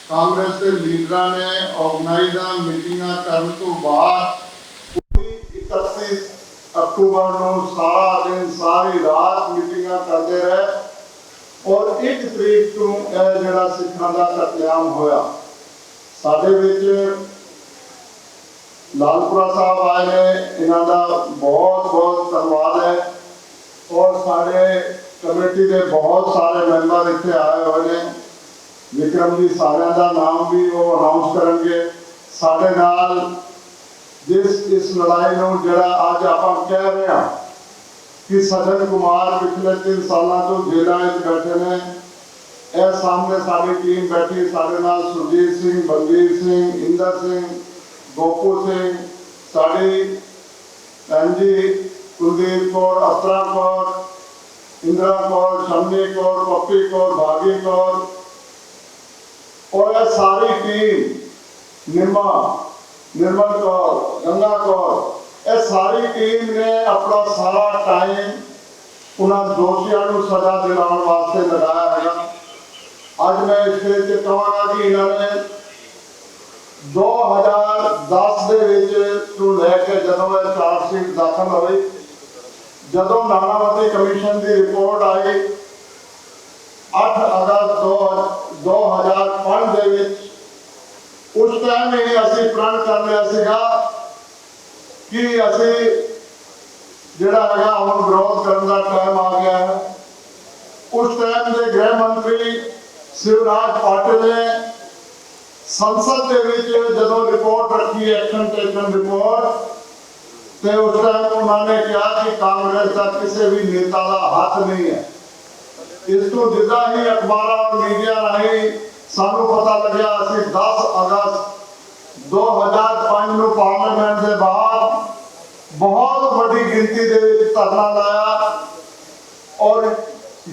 कांग्रेस के लीडर ने organise meeting करने तो बाद 31 अक्टूबर को सारा दिन सारी रात मीटिंग करते रहे और 1 तरीक को जो सिखों का कतलेआम होया। साडे विच लालपुरा साहब आए ने, इन्हां दा बहुत बहुत धन्यवाद है और साडे कमेटी के बहुत सारे मैंबर इत्थे आए हुए हैं। विक्रम जी सारिਆਂ ਦਾ नाम भी वो अनाउंस करेंगे। साडे नाल जिस इस लड़ाई नूं जिहड़ा अज आपां कह रहे हैं कि सज्जन कुमार पिछले 3 सालों तो जेलों में बैठे ने, यह सामने साडी टीम बैठी, साडे नाल सुरजीत सिंह, बलबीर सिंह, इंदर सिंह, गोपू सिंह, साडी भैन जी कुलदीप कौर, अतरा कौर, इंदिरा कौर, शम्मी कौर, पप्पी कौर, भागी कौर और यह सारी टीम, निर्मल कौर, गंगा कौर, यह सारी टीम ने अपना सारा टाइम उन्होंने दोषियों को सजा दिलाने वास्ते लगाया है। अज मैं इसके कहूँगा कि इन्होंने 2010 तो लैके जदों चार्जशीट दाखिल हुई, जदों नानावती कमीशन की रिपोर्ट आई 8 अगस्त 2005 उस टाइम ही असी प्रण कर लिया सीगा कि असी जिहड़ा हैगा हुण विरोध करने का टाइम आ गया है। उस टाइम के गृह मंत्री शिवराज पाटिल ने संसद के विच जदों रिपोर्ट रखी, एक्शन टेकन रिपोर्ट, तो उस टाइम उन्होंने कहा कि कांग्रेस का किसी भी नेता का हाथ नहीं है। इसको जिदा ही अखबार और मीडिया राही सानू पता लग्या, असी 10 अगस्त 2005 में पार्लियामेंट के बाहर बहुत बड़ी गिनती के धरना लाया और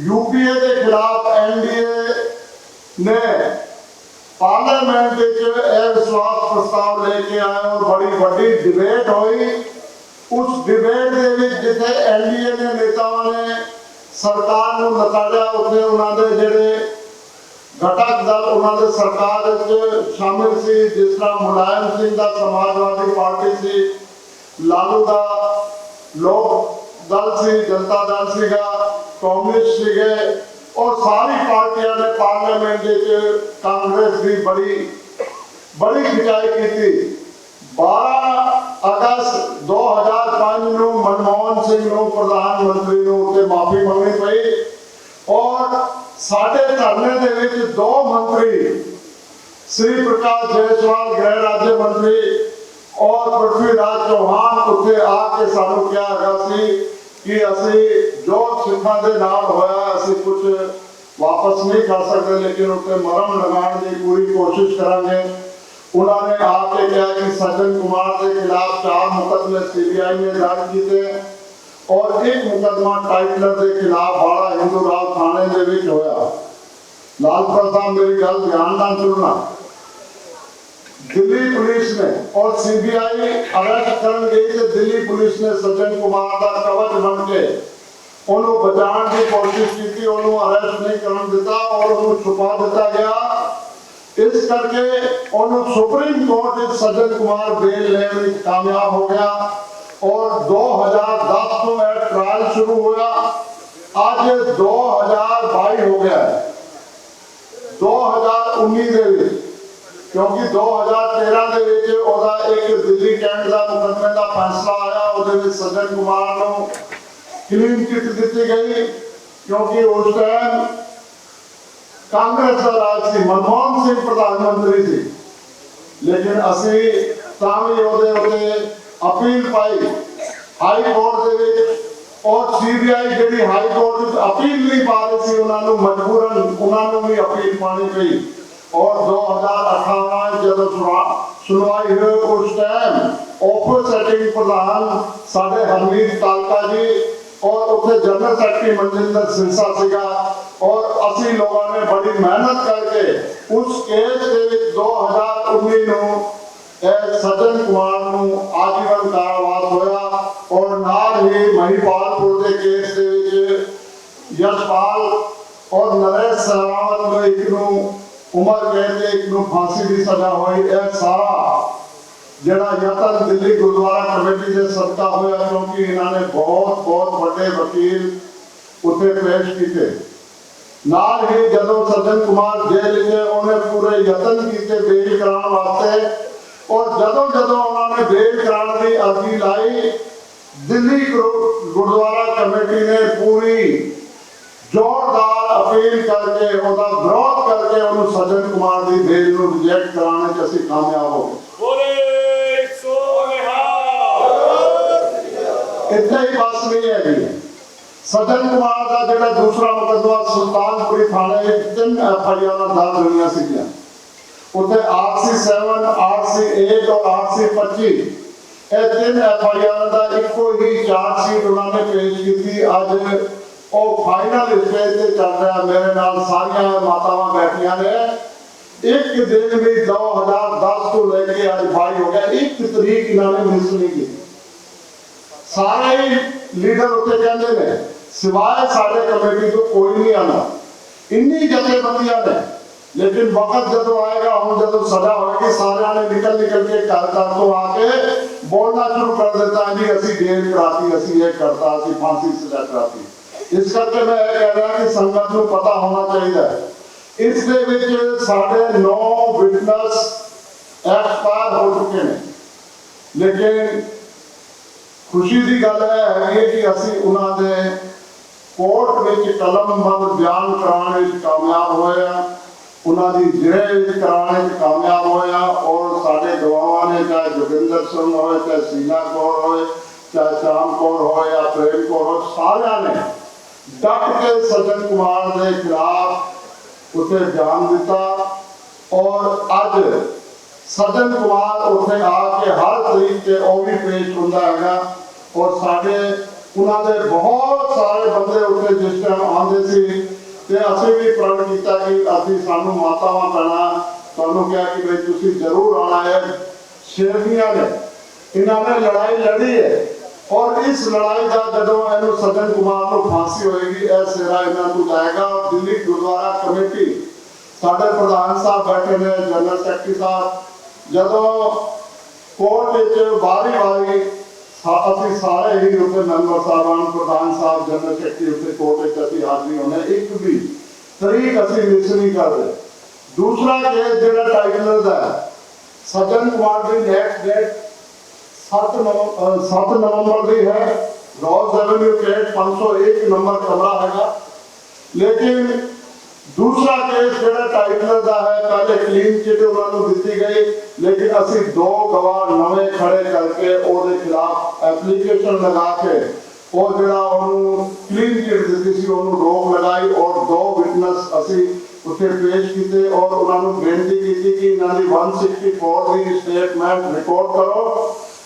यूपीए के खिलाफ एनडीए ने पार्लियामेंट विश्वास प्रस्ताव लेके आए और बड़ी बड़ी डिबेट हुई। उस डिबेट के जिथे एनडीए के नेताओं ने सरकार को नकारिया, उत्थे उन्होंने जिहड़े घटक दल उन्होंने सरकार शामिल सी, जिस तरह मुलायम सिंह का समाजवादी पार्टी सी, लालू का लोक दल सी, जनता दल सीगा, कांग्रेस सीगे और सारी पार्टियां ने पार्लियामेंट कांग्रेस की बड़ी खिंचाई की थी। 12 अगस्त 2005 को मनमोहन सिंह को प्रधानमंत्री को माफी मंगनी पई और साडे धरने दे विच 2 मंत्री श्री प्रकाश जायसवाल गृह राज्य मंत्री और पृथ्वीराज चौहान उत्थे आके सानू क्या है कि असी जो सिखों के नाल होया असी कुछ वापस नहीं कर सकते, लेकिन उत्ते मरम लगाने की पूरी कोशिश करांगे। उन्होंने आके कहा कि सज्जन कुमार के खिलाफ 4 मुकदमे सीबीआई ने दर्ज किए और 1 मुकदमा टाइटलर के खिलाफ बाड़ा हिंदू राव थाने के विच होया। लालपुरा साहब मेरी गल ध्यान नाल सुनना, दिल्ली पुलिस ने और सीबीआई अरेस्ट करन गई तो दिल्ली पुलिस ने सज्जन कुमार का कवच बन के उन्होंने बचाने की कोशिश की, उन्होंने अरेस्ट नहीं करन दिता और उन्होंने छुपा दिता गया। इस करके उन्होंने supreme court Sajjan Kumar bell लेने में कामयाब हो गया और 2010 को ट्रायल शुरू हुआ। आज 2022 हो गया है, 2019 क्योंकि 2013 के एक दिल्ली कैंट का मुकदमे का फैसला आया, वो सज्जन कुमार को क्लीन चिट दी गई क्योंकि उस टाइम कांग्रेस का राज थी, मनमोहन सिंह प्रधानमंत्री थी, लेकिन असी अपील पाई हाई कोर्ट के और सीबीआई जी हाई कोर्ट अपील नहीं पा रही थी, उन्होंने मजबूरन उन्होंने भी अपील पानी पई और 2018 जब सुनवाई हुई उस टाइम ऑफिस सेटिंग प्रधान साडे हरमीत तालका जी और उसे जनरल सेक्रेटरी मनजिंदर सिरसा सीगा और असी लोगों ने बड़ी मेहनत करके उस केस के 2019 सज्जन कुमार आजीवन कारावास होया और नाल ही महिपालपुर के केस के यशपाल और नरेश सहरावत उम्र कैद के एक नूं फांसी की सजा हुई। यह सारा जिहड़ा यतन दिल्ली गुरुद्वारा कमेटी के सदका होया, क्योंकि इन्होंने बहुत बहुत बड़े वकील उत्थे पेश किए। नाल ही जदों सज्जन कुमार जेल च उन्हें पूरे यतन किए बेल कराने वास्ते, और जदों जदों उन्होंने बेल कराने की अर्जी लाई, दिल्ली गुरुद्वारा कमेटी ने पूरी जोरदार अपील करके उसका विरोध करके उन्होंने सज्जन कुमार की बेल को रिजेक्ट कराने च असीं कामयाब हो गए। इतना ही बस नहीं है। सज्जन कुमार का जो दूसरा मुकदमा सुल्तानपुरी थाने 3 FIR दर्ज हुई सी, उत्थे RC7, RC8 और RC25 ये 3 FIR का एको ही चार्जशीट उन्होंने पेश की। अज वो फाइनल स्टेज से चल रहा। मेरे नाल सारिया मातावां बैठिया ने। एक दिन भी 2010 को लेके अज 22 हो गया, एक तरीक इन्होंने मिस नहीं की। सारे ही लीडर उत्ते कहते हैं सिवाय साडे कमेटी तो कोई नहीं आना, इन्नी जथेबंदियां ने। लेकिन वक्त जदों आएगा, हम जदों सजा होगी, सारे ने निकल निकल के घर तो आके बोलना शुरू कर देता है जी असी जेल कराती, असी ये करता, असी फांसी सजा कराती। इस करके मैं ये कह रहा कि संगत को पता होना चाहिए। इस दे विच साढ़े 9 विटनेस एक्सपायर हो चुके हैं, लेकिन खुशी की गल है कि असी उन्होंने कोर्ट में कलमबंद बयान कराने कामयाब होए, उन्होंने जिले कराने कामयाब होया। और साढ़े गवाहों ने चाहे जोगिंदर सिंह हो, चाहे शीला कौर हो, चाहे श्याम कौर हो या प्रेम कौर हो, सारे ने डट के सज्जन कुमार के खिलाफ उसे बयान दिता। और अज सज्जन कुमार उसे आके हर तरीक से वह भी पेश होंदा है। और साढ़े उन्होंने बहुत सारे बंदे उत्ते जिस टाइम आते सी ते असीं भी प्रण किया कि असीं सानू मातावां पैना तुहानूं कहा कि भाई तुसीं जरूर आना है। शेरनियां ने इन्होंने लड़ाई लड़ी है, और इस लड़ाई का जदों इन्हूं सज्जन कुमार को फांसी होएगी, यह सेरा इन्हां नूं जाएगा। दिल्ली गुरुद्वारा कमेटी साडे प्रधान साहब बैठे ने, जनरल सैकटरी साहब, जदों कोर्ट विच बारी बारी असीं सारे ही उत्ते मैंबर साहबान, प्रधान साहब, जनरल सैकटरी उत्ते कोर्ट विच असीं हाज़री होने, एक भी तरीक असीं मिस नहीं कर रहे। दूसरा केस जिहड़ा टाइटलर दा सज्जन कुमार की नेक्स्ट डेट 7 नवंबर की है। रोज रेवेन्यू केस 501 नंबर कमरा है। लेकिन दूसरा केस जो टाइटलर का है, पहले क्लीन चिट उन्होंने दी गई, लेकिन असी 2 गवाह नवे खड़े करके उसके खिलाफ एप्लीकेशन लगा के वो जो क्लीन चिट दी सी उन्होंने रोक लगाई। और 2 विटनेस असी उसे पेश किए और उन्होंने बेनती की कि इन्होंने 164 की स्टेटमेंट रिकॉर्ड करो,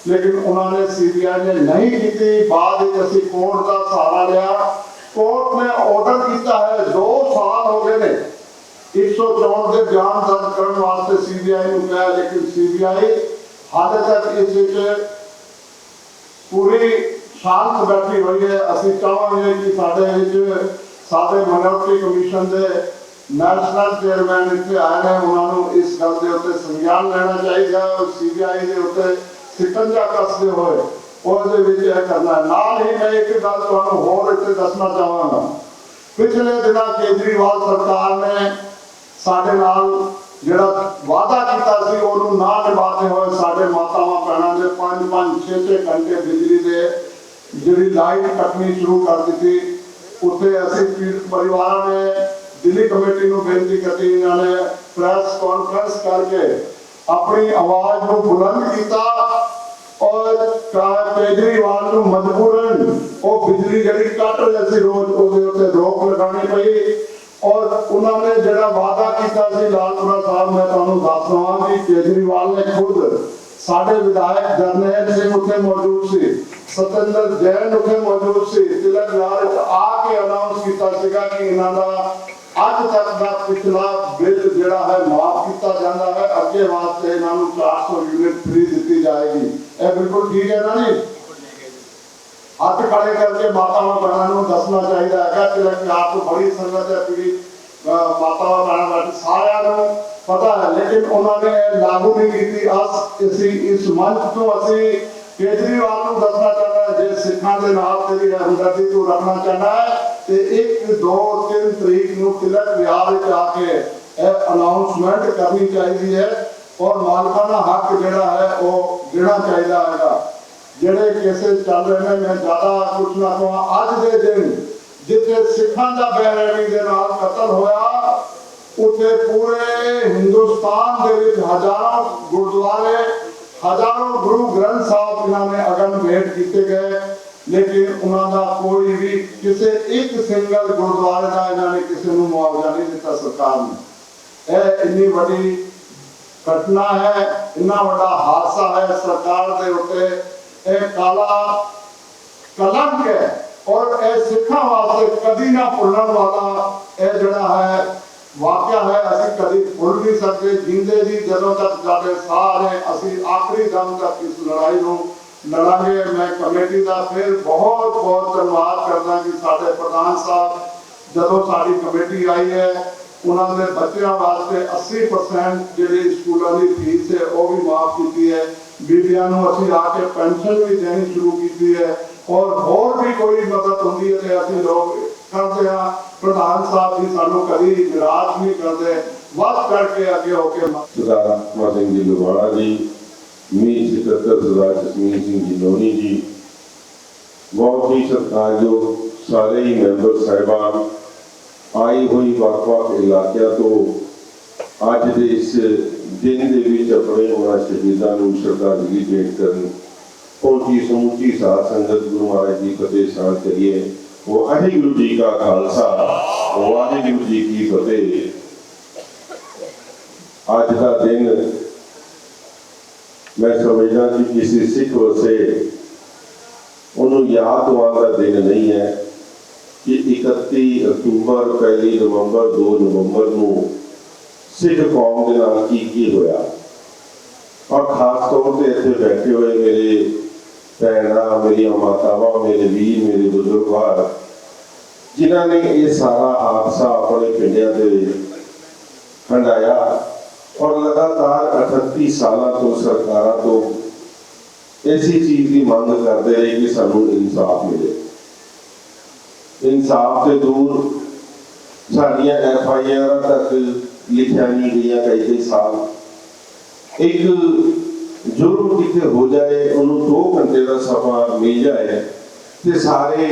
लेकिन उन्होंने CBI ने नहीं की। बाद असी कोर्ट का सहारा लिया। कोर्ट ने ऑर्डर किया है, 2 साल हो गए ने 164 के बयान दर्ज करने वास्ते CBI को कहा, लेकिन CBI हाले तक इस पूरी शांत बैठी हुई है। असी चाहांगे कि साडे माइनॉरिटी कमीशन के नेशनल चेयरमैन इतने आए हैं, उन्होंने इस गल के उत्ते संज्ञान लेना चाहिए और CBI के उत्ते शिकंजा कसते हुए करना है। नाल ही मैं एक गल तुहानूं होर इत्थे दसना चाहांगा। पिछले दिनों केजरीवाल सरकार ने साडे नाल जिहड़ा वादा कीता सी उहनूं ना निभाते हुए साडे मातावां भैणां दे 5-5 6-6 घंटे बिजली दे जिहड़ी लाइट कटनी शुरू कर दी। उत्थे असीं पीड़ित परिवारां ने दिल्ली कमेटी नूं बेनती की, इन्होंने प्रेस कॉन्फ्रेंस करके अपनी आवाज को बुलंद किया और केजरीवाल को मजबूरन वो बिजली जी कट रहे थे रोज उसके रोक लगानी पई। और उन्होंने जो वादा किया लालपुरा साहब, मैं तुहानूं दस दवां कि केजरीवाल ने खुद साडे विधायक जरनैल सिंह उत्थे मौजूद सी, सतेंद्र जैन उत्थे मौजूद सी, तिलक लाल आके अनाउंस किया कि इन्हां दा अज तक का पिछला बिल जिहड़ा है माफ किया जाता है, अगे वास्ते इन्होंने 400 यूनिट फ्री दी जाएगी। यह बिल्कुल ठीक है ना जी? हाथ खड़े करके मातावां बहनों को दसना चाहिए है कि आपको बड़ी संगत है पीड़ित माता भैन बैठे सारिਆਂ ਨੂੰ पता है, लेकिन उन्होंने लागू नहीं की। इस मंच तो असी केजरीवाल को दसना चाहना है, जे सिखों के नाल तेरी हमदर्दी तू रखना चाहना है तो 1, 2, 3 तरीक को तिलक विहार में आके अनाउंसमेंट करनी चाहिए है और मालकाना हक जोड़ा है वो देना चाहिए है। ਜਿਹੜੇ केसेस चल रहे हैं, मैं ज़्यादा कुछ ना कहा। अज के दिन जिथे सिखों का बेरहमी के नाल कतल होया, उत्थे पूरे हिंदुस्तान दे विच हजारों गुरुद्वारे, हजारों गुरु ग्रंथ साहब इन्होंने अगन भेंट किए गए, लेकिन उन्होंने कोई भी किसी एक सिंगल गुरुद्वारे का इन्होंने किसी को मुआवजा नहीं दिता सरकार ने। यह इन्नी बड़ी घटना है, इन्ना बड़ा हादसा है सरकार के उत्ते। एक काला कलंक है और यह सिखा वास्ते कभी ना भुलने वाला यह जड़ा है वाकया है, असी कभी भुल नहीं सकते। जिंदे जी जदों तक साडे साह ने असी आखिरी दम तक इस लड़ाई को लड़ांगे। मैं कमेटी का फिर बहुत बहुत धन्यवाद करदा कि साडे प्रधान साहब जदों साडी कमेटी आई है, उन्होंने बच्चों वास्ते 80% जिहड़ी स्कूलों की फीस है वो भी माफ की है। बीबियां नूं असीं आके पेंशन भी देनी शुरू की है और होर भी कोई मदद होंदी है तो असीं लोग करते हैं। प्रधान साहब जी सानू कभी निराश नहीं करते, वध करके अगे होके सरदार आत्मा सिंह जी लुबाड़ा जी, मीत सकत्तर सरदार जसमीत सिंह जी नोनी जी, बहुत ही सत्कारयोग सारे ही मैंबर साहिबान, आई हुई ਵੱਖ-ਵੱਖ इलाकों तो अज के इस दिन के विच अपने उन्हां शहीदां नूं श्रद्धांजलि भेंट करन पहुंची समूची साध संगत गुरु महाराज की फतेह शान करिए। वाहिगुरु जी का खालसा, वाहिगुरु जी की फतेह। आज का दिन मैं समझदा कि किसी सिख वास्ते उन्होंने याद दिवाउण का दिन नहीं है कि 31 अक्तूबर, 1 नवंबर, 2 नवंबर को सिख कौम के नाल की होया। और खास तौर पर इतने बैठे हुए मेरे भैन, मेरी मातावां, मेरे वीर, मेरे बुजुर्ग जिन्होंने ये सारा हादसा अपने पिंडियां दे हंडाया और लगातार 38 साल तो सरकारों तो ऐसी चीज की मांग करते रहे कि सानू इंसाफ मिले। इंसाफ से दूर साडियां FIR तक लिखिया नहीं गई कई साल। एक जुर्म कितने हो जाए उन्होंने 2 घंटे का समा मिल जाए तो सारे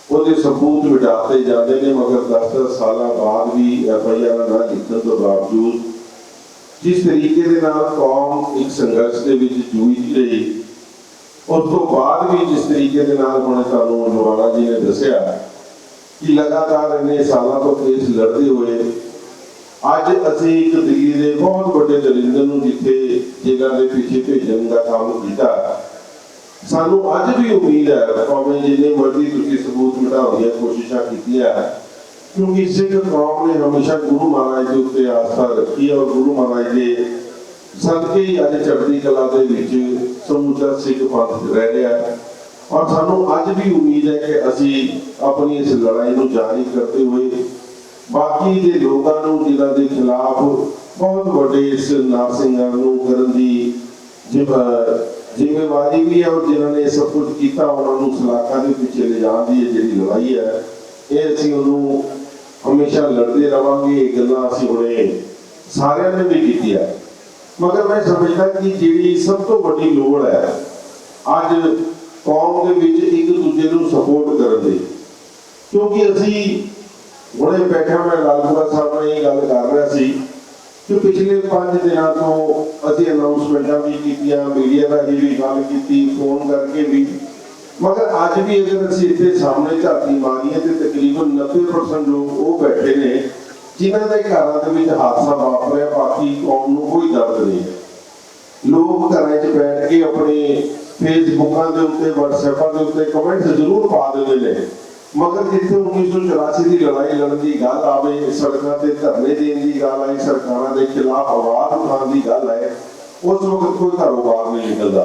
ਉਹਦੇ सबूत मिटाते जाते हैं, मगर 10-10 साल बाद भी FIR ना लिखने तो बावजूद जिस तरीके के नाल कौम एक संघर्ष के जूझ रही, उस तो बाद भी जिस तरीके के नाल हुणे तुहानूं लुबाड़ा जी ने दसिया कि लगातार इन्ने सालों तो केस लड़ते हुए अज असीं एक दिल्ली के बहुत बड़े दरिंदे नूं जिथे जेल੍ਹਾਂ ਦੇ पिछे भेजण का काम किया। सानू अज भी उम्मीद है भावें जिन्ने मर्जी तुसीं सबूत मिटाउण दी कोशिशां कीतियां, क्योंकि सिख कौम ने हमेशा गुरु महाराज के उत्ते आस्था रखी और गुरु महाराज के सदके ही अज चढ़ती कला दे विच समूचा सिख पंथ रह रहा है। और सानू अज भी उम्मीद है कि असीं अपनी इस लड़ाई को जारी करते हुए बाकी के लोगों को जिन्हां दे खिलाफ बहुत बड़े इस नारसिंगां नूं करन दी जिम्मेवारी भी है और जिन्होंने सब कुछ किया उन्होंने सलाखा के पीछे ले जाने की जी लड़ाई है, ये असीं उन्होंने हमेशा लड़ते रहेंगे। ये गल्लां असीं हुणे सारिਆਂ ने भी की है, मगर मैं समझदा कि जी सब तो बड़ी लोड़ है अज कौम के विच एक दूजे नूं सपोर्ट करन दी, क्योंकि असीं हुणे बैठा मैं लालपुरा साहब नाल ये गल कर रहा सी कि पिछले 5 दिनों तो असीं अनाउंसमेंटां भी कीतियां, मीडिया का भी गल की, फोन करके भी, मगर अज भी अगर असीं इत्थे सामने झाती मारीए तो तकरीबन 90% लोग वो बैठे ने जिन्हां दे घरां दे विच हादसा वापरिया, बाकी कौम नूं कोई दर्द नहीं। लोग घरां 'च बैठ के अपने फेसबुकां दे उत्ते, व्हाट्सएपां दे उत्ते कमेंट्स जरूर पा दिंदे ने, मगर जिथे 1984 की लड़ाई लड़न की गल आवे, सड़कों से धरने देने की गल आई, सरकारों के खिलाफ आवाज उठाने की गल है, उस वक्त कोई घरों बाहर नहीं निकलता।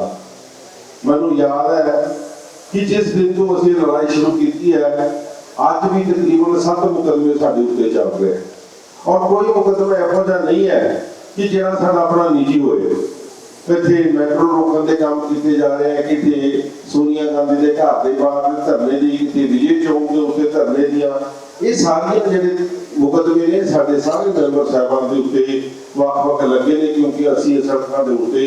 मैनूं याद है कि जिस दिन तो असीं लड़ाई शुरू की है ਅੱਜ ਵੀ ਤਕਰੀਬਨ 7 ਮੁਕੱਦਮੇ ਸਾਡੇ ਉੱਤੇ ਚੱਲ ਰਹੇ ਔਰ ਕੋਈ ਮੁਕੱਦਮਾ ਇਹੋ ਜਿਹਾ ਨਹੀਂ ਹੈ ਕਿ ਜਿਹੜਾ ਸਾਡਾ ਆਪਣਾ ਨਿੱਜੀ ਹੋਏ। ਇੱਥੇ ਮੈਟਰੋ ਰੋਕਣ ਦੇ ਕੰਮ ਕੀਤੇ ਜਾ ਰਹੇ ਹੈ, ਕਿਤੇ ਸੋਨੀਆ ਗਾਂਧੀ ਦੇ ਘਰ ਦੇ ਬਾਹਰ ਧਰਨੇ ਦੀ, ਕਿਤੇ ਵਿਜੇ ਚੌਂਕ ਦੇ ਉੱਤੇ ਧਰਨੇ ਦੀਆਂ, ਇਹ ਸਾਰੀਆਂ ਜਿਹੜੇ ਮੁਕੱਦਮੇ ਨੇ ਸਾਡੇ ਸਾਰੇ ਮੈਂਬਰ ਸਾਹਿਬਾਨ ਦੇ ਉੱਤੇ ਵੱਖ-ਵੱਖ ਲੱਗੇ ਨੇ, ਕਿਉਂਕਿ ਅਸੀਂ ਇਸ ਸੜਕਾਂ ਦੇ ਉੱਤੇ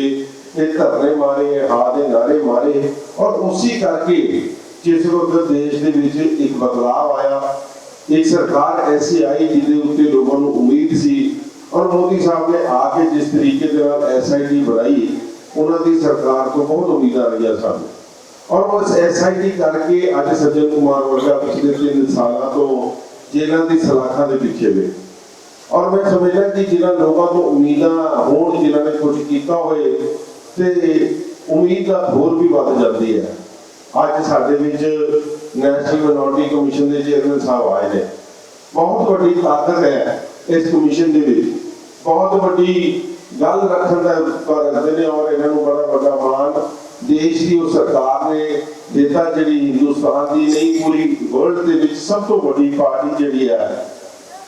ਇਹ ਧਰਨੇ ਮਾਰੇ, ਹਾਂ ਦੇ ਨਾਰੇ ਮਾਰੇ ਔਰ ਉਸੇ ਕਰਕੇ ਜਿਸ ਵਕਤ ਦੇਸ਼ ਦੇ ਵਿੱਚ ਇੱਕ ਬਦਲਾਅ ਆਇਆ, ਇੱਕ ਸਰਕਾਰ ऐसी आई ਜਿਹਦੇ ਉੱਤੇ ਲੋਕਾਂ ਨੂੰ ਉਮੀਦ ਸੀ ਔਰ ਮੋਦੀ ਸਾਹਿਬ ਨੇ ਆ ਕੇ ਜਿਸ ਤਰੀਕੇ ਦੇ ਨਾਲ SIT ਬਣਾਈ, ਉਹਨਾਂ ਦੀ ਸਰਕਾਰ ਤੋਂ ਬਹੁਤ ਉਮੀਦਾਂ ਰਹੀਆਂ ਸਾਨੂੰ ਔਰ ਉਸ SIT ਕਰਕੇ ਅੱਜ ਸੱਜਣ ਕੁਮਾਰ ਵਰਗਾ ਪਿਛਲੇ 3 ਸਾਲਾਂ ਤੋਂ ਜੇਲ੍ਹਾਂ ਦੀ ਸਲਾਖਾਂ ਦੇ ਪਿੱਛੇ ਵੇ ਔਰ ਮੈਂ ਸਮਝਦਾ ਕਿ ਜਿਨ੍ਹਾਂ ਲੋਕਾਂ ਤੋਂ ਉਮੀਦਾਂ ਹੋਣ, ਜਿਨ੍ਹਾਂ ਨੇ ਕੁਝ ਕੀਤਾ ਹੋਏ ਤੇ ਉਮੀਦ ਦਾ ਹੋਰ ਵੀ ਵੱਧ ਜਾਂਦੀ ਹੈ। ਅੱਜ ਸਾਡੇ ਵਿੱਚ ਨੈਸ਼ਨਲ ਮਿਨੋਰਟੀ ਕਮਿਸ਼ਨ ਦੇ ਚੇਅਰਮੈਨ ਸਾਹਿਬ ਆਏ ਨੇ, ਬਹੁਤ ਵੱਡੀ ਤਾਕਤ ਹੈ ਇਸ ਕਮਿਸ਼ਨ ਦੇ ਵਿੱਚ, ਬਹੁਤ ਵੱਡੀ ਗੱਲ ਰੱਖਣ ਦਾ ਰੱਖਦੇ ਨੇ ਔਰ ਇਹਨਾਂ ਨੂੰ ਬੜਾ ਵੱਡਾ ਮਾਣ ਦੇਸ਼ ਦੀ ਉਹ ਸਰਕਾਰ ਨੇ ਦਿੱਤਾ, ਜਿਹੜੀ ਹਿੰਦੁਸਤਾਨ ਦੀ ਨਹੀਂ ਪੂਰੀ ਵਰਲਡ ਦੇ ਵਿੱਚ ਸਭ ਤੋਂ ਵੱਡੀ ਪਾਰਟੀ ਜਿਹੜੀ ਹੈ,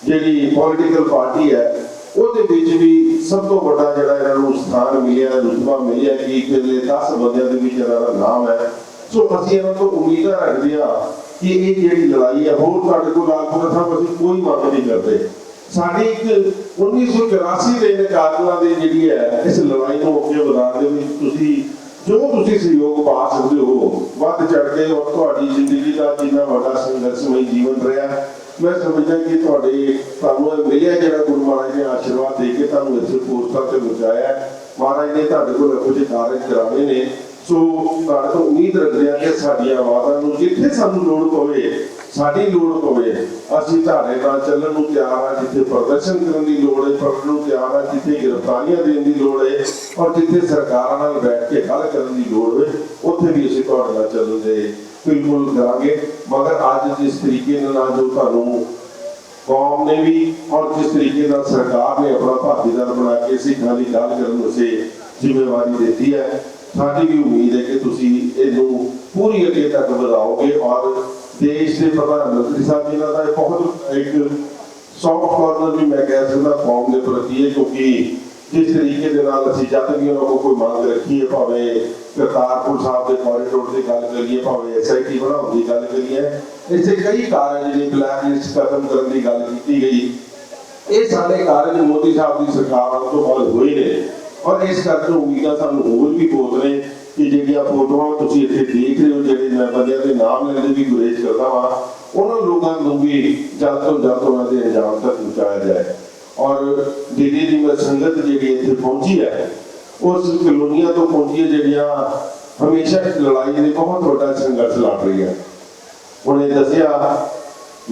ਜਿਹੜੀ ਪੋਲੀਟੀਕਲ ਪਾਰਟੀ ਹੈ, ਉਹਦੇ ਵਿੱਚ ਵੀ ਸਭ ਤੋਂ ਵੱਡਾ ਜਿਹੜਾ ਇਹਨਾਂ ਨੂੰ ਸਥਾਨ ਮਿਲਿਆ, ਰੁਤਬਾ ਮਿਲਿਆ ਕਿ ਇਕੱਲੇ 10 ਬੰਦਿਆਂ ਦੇ ਵਿੱਚ ਇਹਨਾਂ ਦਾ ਨਾਮ ਹੈ। ਸੋ ਅਸੀਂ ਇਹਨਾਂ ਤੋਂ ਉਮੀਦਾਂ ਰੱਖਦੇ ਹਾਂ ਕਿ ਇਹ ਜਿਹੜੀ ਲੜਾਈ ਹੈ, ਹੋਰ ਤੁਹਾਡੇ ਕੋਲ ਆਗੂ ਅਸੀਂ ਕੋਈ ਮੰਗ ਨਹੀਂ ਕਰਦੇ। ਸਾਡੀ ਇੱਕ 1984 ਦੇ ਕਾਰਗਲਾਂ ਦੀ ਜਿਹੜੀ ਹੈ ਇਸ ਲੜਾਈ ਨੂੰ ਅੱਗੇ ਵਧਾਉਣ ਦੇ ਵਿੱਚ ਤੁਸੀਂ ਜੋ ਤੁਸੀਂ ਸਹਿਯੋਗ ਪਾ ਸਕਦੇ ਹੋ ਵੱਧ ਚੜ ਕੇ ਔਰ ਤੁਹਾਡੀ ਜ਼ਿੰਦਗੀ ਦਾ ਜਿੰਨਾ ਵੱਡਾ ਸੰਘਰਸ਼ਮਈ ਜੀਵਨ ਰਿਹਾ, ਮੈਂ ਸਮਝਦਾ ਕਿ ਤੁਹਾਨੂੰ ਮਿਲਿਆ ਜਿਹੜਾ ਗੁਰੂ ਮਹਾਰਾਜ ਨੇ ਆਸ਼ੀਰਵਾਦ ਦੇ ਕੇ ਤੁਹਾਨੂੰ ਇਸ ਪੋਸਟਾਂ ਤੇ ਪਹੁੰਚਾਇਆ, ਮਹਾਰਾਜ ਨੇ ਤੁਹਾਡੇ ਕੋਲ ਇਹੋ ਜਿਹੇ ਕਾਰਜ ਕਰਾਉਣੇ ਨੇ। ਸੋ ਤੁਹਾਡੇ ਤੋਂ ਉਮੀਦ ਰੱਖਦੇ ਹਾਂ ਕਿ ਸਾਡੀਆਂ ਆਵਾਜ਼ਾਂ ਨੂੰ ਜਿੱਥੇ ਸਾਨੂੰ ਲੋੜ ਪਵੇ, ਸਾਡੀ ਲੋੜ ਪਵੇ, ਅਸੀਂ ਤੁਹਾਡੇ ਨਾਲ ਚੱਲਣ ਨੂੰ ਤਿਆਰ ਹਾਂ। ਜਿੱਥੇ ਪ੍ਰਦਰਸ਼ਨ ਕਰਨ ਦੀ ਲੋੜ ਹੈ ਪੜਨ ਨੂੰ ਤਿਆਰ ਹਾਂ, ਜਿੱਥੇ ਗ੍ਰਿਫਤਾਰੀਆਂ ਦੇਣ ਦੀ ਲੋੜ ਹੈ ਔਰ ਜਿੱਥੇ ਸਰਕਾਰਾਂ ਨਾਲ ਬੈਠ ਕੇ ਗੱਲ ਕਰਨ ਦੀ ਲੋੜ ਹੋਵੇ ਉੱਥੇ ਵੀ ਅਸੀਂ ਤੁਹਾਡੇ ਨਾਲ ਚੱਲਣ ਦੇ ਬਿਲਕੁਲ ਕਰਾਂਗੇ। ਮਗਰ ਅੱਜ ਜਿਸ ਤਰੀਕੇ ਨਾਲ ਜੋ ਤੁਹਾਨੂੰ ਕੌਮ ਨੇ ਵੀ ਔਰ ਜਿਸ ਤਰੀਕੇ ਨਾਲ ਸਰਕਾਰ ਨੇ ਆਪਣਾ ਭਾਗੀਦਾਰ ਬਣਾ ਕੇ ਸਿੱਖਾਂ ਦੀ ਗੱਲ ਕਰਨ ਵਾਸਤੇ ਜ਼ਿੰਮੇਵਾਰੀ ਦਿੱਤੀ ਹੈ, ਸਾਡੀ ਵੀ ਉਮੀਦ ਹੈ ਕਿ ਤੁਸੀਂ ਇਹਨੂੰ ਪੂਰੀ ਅੱਗੇ ਤੱਕ ਵਧਾਓਗੇ ਔਰ ਦੇਸ਼ ਦੇ ਪ੍ਰਧਾਨ ਮੰਤਰੀ ਸਾਹਿਬ ਜੀ ਨਾਲ ਦਾ ਬਹੁਤ ਇੱਕ ਸੌਫਟ ਕਾਰਨਰ ਵੀ ਮੈਂ ਕਹਿ ਸਕਦਾ ਕੌਮ ਦੇ ਪ੍ਰਤੀ ਹੈ, ਕਿਉਂਕਿ ਜਿਸ ਤਰੀਕੇ ਦੇ ਨਾਲ ਅਸੀਂ ਜਦ ਵੀ ਉਹਨਾਂ ਕੋਲ ਕੋਈ ਮੰਗ ਰੱਖੀ ਹੈ, ਭਾਵੇਂ ਕਰਤਾਰਪੁਰ ਸਾਹਿਬ ਦੇ ਕੋਰੀਡੋਰ ਦੀ ਗੱਲ ਕਰੀਏ, ਭਾਵੇਂ SIT ਬਣਾਉਣ ਦੀ ਗੱਲ ਕਰੀਏ, ਇਸੇ ਕਈ ਕਾਰਜ ਜਿਹੜੇ ਬਲੈਕ ਲਿਸਟ ਖਤਮ ਕਰਨ ਦੀ ਗੱਲ ਕੀਤੀ ਗਈ, ਇਹ ਸਾਡੇ ਕਾਰਜ ਮੋਦੀ ਸਾਹਿਬ ਦੀ ਸਰਕਾਰ ਤੋਂ ਬਾਅਦ ਹੋਏ ਨੇ ਔਰ ਇਸ ਕਰਕੇ ਉਮੀਦਾਂ ਸਾਨੂੰ ਹੋਰ ਵੀ ਬਹੁਤ ਨੇ ਕਿ ਜਿਹੜੀਆਂ ਫੋਟੋਆਂ ਤੁਸੀਂ ਇੱਥੇ ਦੇਖ ਰਹੇ ਹੋ, ਜਿਹੜੇ ਮੈਂ ਬੰਦਿਆਂ ਦੇ ਨਾਮ ਲੈਣ ਦੀ ਗੁਰੇਜ਼ ਕਰਦਾ ਵਾਂ, ਉਹਨਾਂ ਲੋਕਾਂ ਨੂੰ ਵੀ ਜਲਦ ਤੋਂ ਜਲਦ ਉਹਨਾਂ ਦੇ ਅੰਜਾਮ ਤੱਕ ਪਹੁੰਚਾਇਆ ਜਾਏ ਔਰ ਦਿੱਲੀ ਦੀ ਸੰਗਤ ਜਿਹੜੀ ਇੱਥੇ ਪਹੁੰਚੀ ਹੈ ਉਸ ਕਲੋਨੀਆਂ ਤੋਂ ਪਹੁੰਚੀ ਹੈ, ਜਿਹੜੀਆਂ ਹਮੇਸ਼ਾ ਲੜਾਈ ਦੇ ਬਹੁਤ ਵੱਡਾ ਸੰਘਰਸ਼ ਲੜ ਰਹੀ ਹੈ। ਉਹਨੇ ਦੱਸਿਆ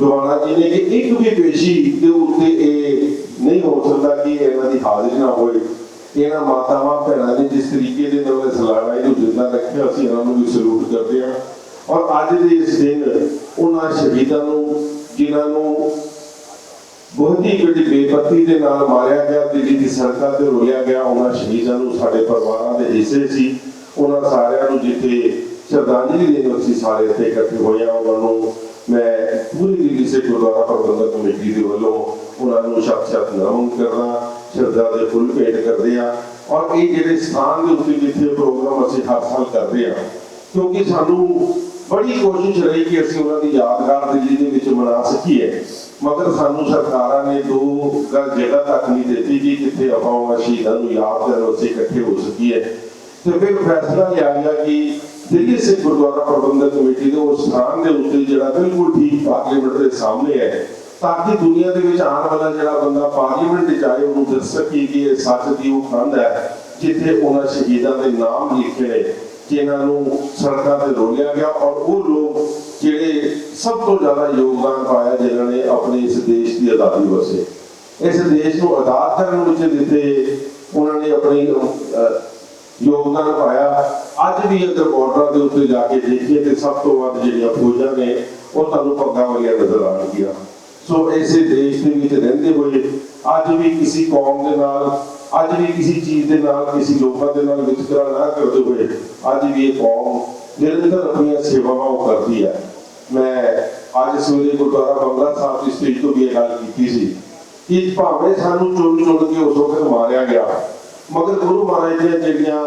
ਗਵਾਨਾ ਜੀ ਨੇ ਕਿ ਇੱਕ ਵੀ ਪੇਸ਼ੀ ਦੇ ਉੱਤੇ ਇਹ ਨਹੀਂ ਹੋ ਸਕਦਾ ਕਿ ਇਹਨਾਂ ਦੀ ਹਾਜ਼ਰੀ ਨਾ ਹੋਏ। ਇਹਨਾਂ ਮਾਤਾਵਾਂ ਭੈਣਾਂ ਨੇ ਜਿਸ ਤਰੀਕੇ ਦੇ ਨਾਲ ਇਸ ਲੜਾਈ ਨੂੰ ਜਿੰਦਾ ਰੱਖਿਆ, ਅਸੀਂ ਇਹਨਾਂ ਨੂੰ ਵੀ ਸਲੂਟ ਕਰਦੇ ਹਾਂ ਔਰ ਅੱਜ ਦੇ ਇਸ ਦਿਨ ਉਹਨਾਂ ਸ਼ਹੀਦਾਂ ਨੂੰ ਜਿਨ੍ਹਾਂ ਨੂੰ ਬਹੁਤ ਹੀ ਵੱਡੀ ਬੇਪਤੀ ਦੇ ਨਾਲ ਮਾਰਿਆ ਗਿਆ, ਦਿੱਲੀ ਦੀ ਸੜਕਾਂ ਤੇ ਰੋਲਿਆ ਗਿਆ, ਉਹਨਾਂ ਸ਼ਹੀਦਾਂ ਨੂੰ ਸਾਡੇ ਪਰਿਵਾਰਾਂ ਦੇ ਹਿੱਸੇ ਸੀ, ਉਹਨਾਂ ਸਾਰਿਆਂ ਨੂੰ ਜਿੱਥੇ ਸ਼ਰਧਾਂਜਲੀ ਦੇਣ ਅਸੀਂ ਸਾਰੇ ਇੱਥੇ ਇਕੱਠੇ ਹੋਏ ਹਾਂ, ਉਹਨਾਂ ਨੂੰ ਮੈਂ ਪੂਰੀ ਦਿੱਲੀ ਸੇ ਗੁਰਦੁਆਰਾ ਪ੍ਰਬੰਧਕ ਕਮੇਟੀ ਦੇ ਵੱਲੋਂ ਉਹਨਾਂ ਨੂੰ ਸ਼ਤ-ਸ਼ਤ ਨਮਨ ਕਰਦਾ, ਸ਼ਰਧਾ ਦੇ ਫੁੱਲ ਭੇਟ ਕਰਦੇ ਹਾਂ ਔਰ ਇਹ ਜਿਹੜੇ ਸਥਾਨ ਦੇ ਉੱਤੇ ਜਿੱਥੇ ਪ੍ਰੋਗਰਾਮ ਅਸੀਂ ਹਰ ਸਾਲ ਕਰਦੇ ਹਾਂ, ਕਿਉਂਕਿ ਸਾਨੂੰ ਬੜੀ ਕੋਸ਼ਿਸ਼ ਰਹੀ ਕਿ ਅਸੀਂ ਉਹਨਾਂ ਦੀ ਯਾਦਗਾਰ ਦਿੱਲੀ ਦੇ ਵਿੱਚ ਮਨਾ ਸਕੀਏ, ਮਗਰ ਸਾਨੂੰ ਸਰਕਾਰਾਂ ਨੇ 2 ਗਜ਼ ਜਗ੍ਹਾ ਤੱਕ ਨਹੀਂ ਦਿੱਤੀ ਕਿ ਜਿੱਥੇ ਆਪਾਂ ਉਹਨਾਂ ਸ਼ਹੀਦਾਂ ਨੂੰ ਯਾਦ ਕਰਨ ਵਾਸਤੇ ਇਕੱਠੇ ਹੋ ਸਕੀਏ। ਤੇ ਫਿਰ ਫੈਸਲਾ ਲਿਆ ਗਿਆ ਕਿ ਦਿੱਲੀ ਸਿੱਖ ਗੁਰਦੁਆਰਾ ਪ੍ਰਬੰਧਕ ਕਮੇਟੀ ਦੇ ਉਸ ਸਥਾਨ ਦੇ ਉੱਤੇ ਜਿਹੜਾ ਬਿਲਕੁਲ ਠੀਕ ਪਾਰਲੀਮੈਂਟ ਦੇ ਸਾਹਮਣੇ ਹੈ, ਤਾਂ ਕਿ ਦੁਨੀਆ ਦੇ ਵਿੱਚ ਆਉਣ ਵਾਲਾ ਜਿਹੜਾ ਬੰਦਾ ਪਾਰਲੀਮੈਂਟ ਵਿੱਚ ਆਏ ਉਹਨੂੰ ਦੱਸ ਸਕੇ ਕਿ ਇਹ ਸੱਚ ਦੀ ਉਹ ਕੰਧ ਹੈ ਜਿੱਥੇ ਉਹਨਾਂ ਸ਼ਹੀਦਾਂ ਦੇ ਨਾਮ ਲਿਖੇ ਨੇ ਜਿਨ੍ਹਾਂ ਨੂੰ ਸੜਕਾਂ ਤੇ ਰੋਲਿਆ ਗਿਆ ਔਰ ਉਹ ਲੋਕ ਜਿਹੜੇ ਸਭ ਤੋਂ ਜ਼ਿਆਦਾ ਯੋਗਦਾਨ ਪਾਇਆ ਜਿਨ੍ਹਾਂ ਨੇ ਆਪਣੇ ਇਸ ਦੇਸ਼ ਦੀ ਆਜ਼ਾਦੀ ਵਾਸਤੇ, ਇਸ ਦੇਸ਼ ਨੂੰ ਆਜ਼ਾਦ ਕਰਨ ਵਿੱਚ ਜਿੱਥੇ ਉਹਨਾਂ ਨੇ ਆਪਣੀ ਯੋਗਦਾਨ ਪਾਇਆ। ਅੱਜ ਵੀ ਅਗਰ ਬਾਰਡਰਾਂ ਦੇ ਉੱਤੇ ਜਾ ਕੇ ਦੇਖੀਏ ਤੇ ਸਭ ਤੋਂ ਵੱਧ ਜਿਹੜੀਆਂ ਫੌਜਾਂ ਨੇ ਉਹ ਤੁਹਾਨੂੰ ਪੱਗਾਂ ਵਾਲੀਆਂ ਨਜ਼ਰ ਆਉਣਗੀਆਂ। ਸੋ ਇਸੇ ਦੇਸ਼ ਦੇ ਵਿੱਚ ਰਹਿੰਦੇ ਹੋਏ ਅੱਜ ਵੀ ਕਿਸੇ ਕੌਮ ਦੇ ਨਾਲ, ਅੱਜ ਵੀ ਕਿਸੇ ਚੀਜ਼ ਦੇ ਨਾਲ, ਕਿਸੇ ਲੋਕਾਂ ਦੇ ਨਾਲ ਵਿਤਕਰਾ ਨਾ ਕਰਦੇ ਹੋਏ ਅੱਜ ਵੀ ਇਹ ਕੌਮ ਨਿਰੰਤਰ ਆਪਣੀਆਂ ਸੇਵਾਵਾਂ ਉਹ ਕਰਦੀ ਹੈ। ਮੈਂ ਅੱਜ ਸਵੇਰੇ ਗੁਰਦੁਆਰਾ ਬੰਗਲਾ ਸਾਹਿਬ ਦੀ ਸਟੇਜ ਤੋਂ ਵੀ ਇਹ ਗੱਲ ਕੀਤੀ ਸੀ ਕਿ ਭਾਵੇਂ ਸਾਨੂੰ ਚੁਣ ਚੁਣ ਕੇ ਉਸ ਵਕਤ ਮਾਰਿਆ ਗਿਆ, ਮਗਰ ਗੁਰੂ ਮਹਾਰਾਜ ਦੀਆਂ ਜਿਹੜੀਆਂ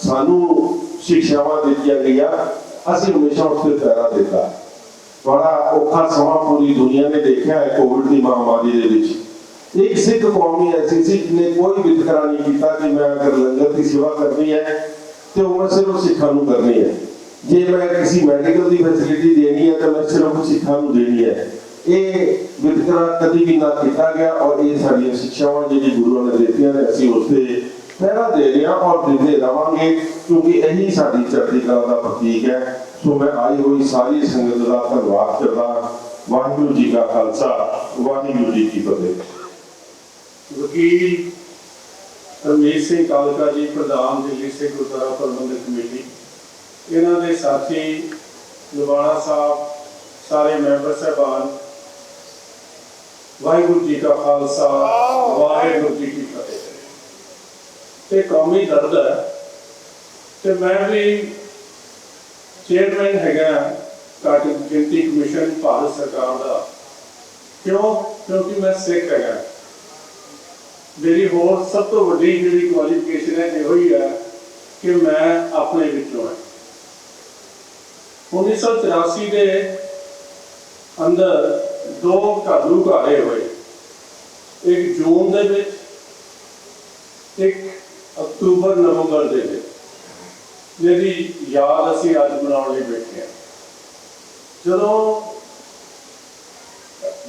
ਸਾਨੂੰ ਸਿੱਖਿਆਵਾਂ ਦਿੱਤੀਆਂ ਗਈਆਂ ਅਸੀਂ ਹਮੇਸ਼ਾ ਉਸ ਤੇ ਪਹਿਰਾ ਦਿੱਤਾ। ਬੜਾ ਔਖਾ ਸਮਾਂ ਪੂਰੀ ਦੁਨੀਆ ਨੇ ਦੇਖਿਆ ਹੈ ਕੋਵਿਡ ਦੀ ਮਹਾਮਾਰੀ ਦੇ ਵਿੱਚ। ਇੱਕ ਸਿੱਖ ਕੌਮ ਐਸੀ ਸੀ ਜਿਹਨੇ ਕੋਈ ਵਿਤਕਰਾ ਨਹੀਂ ਕੀਤਾ ਕਿ ਮੈਂ ਅਗਰ ਲੰਗਰ ਦੀ ਸੇਵਾ ਕਰਨੀ ਹੈ ਤੇ ਉਹ ਮੈਂ ਸਿਰਫ ਸਿੱਖਾਂ ਨੂੰ ਕਰਨੀ ਹੈ, ਜੇ ਮੈਂ ਕਿਸੇ ਮੈਡੀਕਲ ਦੀ ਫੈਸਿਲਿਟੀ ਦੇਣੀ ਹੈ ਤਾਂ ਮੈਂ ਸਿਰਫ ਸਿੱਖਾਂ ਨੂੰ ਦੇਣੀ ਹੈ। ਇਹ ਵਿਤਕਰਾ ਕਦੀ ਵੀ ਨਾ ਕੀਤਾ ਗਿਆ ਔਰ ਇਹ ਸਾਡੀਆਂ ਸਿੱਖਿਆਵਾਂ ਜਿਹੜੀ ਗੁਰੂਆਂ ਨੇ ਦਿੱਤੀਆਂ ਨੇ ਅਸੀਂ ਉਸ ਤੇ ਪਹਿਰਾ ਦੇ ਰਹੇ ਹਾਂ ਔਰ ਦਿੰਦੇ ਰਵਾਂਗੇ, ਕਿਉਂਕਿ ਇਹੀ ਸਾਡੀ ਚੜ੍ਹਦੀ ਕਲਾ ਦਾ ਪ੍ਰਤੀਕ ਹੈ। ਸੋ ਮੈਂ ਆਈ ਹੋਈ ਸਾਰੀ ਸੰਗਤ ਦਾ ਧੰਨਵਾਦ ਕਰਦਾ। ਵਾਹਿਗੁਰੂ ਜੀ ਕਾ ਖਾਲਸਾ, ਵਾਹਿਗੁਰੂ ਜੀ ਕੀ ਫਤਿਹ। ਵਕੀਲ ਰਮੇਸ਼ ਸਿੰਘ ਕਾਲਕਾ ਜੀ, ਪ੍ਰਧਾਨ ਦਿੱਲੀ ਸਿੱਖ ਗੁਰਦੁਆਰਾ ਪ੍ਰਬੰਧਕ ਕਮੇਟੀ, ਇਹਨਾਂ ਦੇ ਸਾਥੀ ਲਵਾਣਾ ਸਾਹਿਬ, ਸਾਰੇ ਮੈਂਬਰ ਸਾਹਿਬਾਨ, ਵਾਹਿਗੁਰੂ ਜੀ ਕਾ ਖਾਲਸਾ, ਵਾਹਿਗੁਰੂ ਜੀ ਕੀ ਫਤਿਹ। ਤੇ ਕੌਮੀ ਦਰਦ ਹੈ ਤੇ ਮੈਂ ਵੀ ਚੇਅਰਮੈਨ ਹੈਗਾ ਘੱਟ ਗਿਣਤੀ ਕਮਿਸ਼ਨ ਭਾਰਤ ਸਰਕਾਰ ਦਾ। ਕਿਉਂਕਿ ਮੈਂ ਸਿੱਖ ਹੈਗਾ। ਮੇਰੀ ਹੋਰ ਸਭ ਤੋਂ ਵੱਡੀ ਜਿਹੜੀ ਕੁਆਲੀਫਿਕੇਸ਼ਨ ਹੈ ਇਹੋ ਹੀ ਹੈ ਕਿ ਮੈਂ ਆਪਣੇ ਵਿੱਚੋਂ ਹਾਂ। 1984 ਦੇ ਅੰਦਰ ਦੋ ਘਾਲੂ ਘਾੜੇ ਹੋਏ, ਇੱਕ ਜੂਨ ਦੇ ਵਿੱਚ, ਇੱਕ ਅਕਤੂਬਰ ਨਵੰਬਰ ਦੇ ਵਿੱਚ, ਜਿਹਦੀ ਯਾਦ ਅਸੀਂ ਅੱਜ ਮਨਾਉਣ ਲਈ ਬੈਠੇ ਹਾਂ। ਜਦੋਂ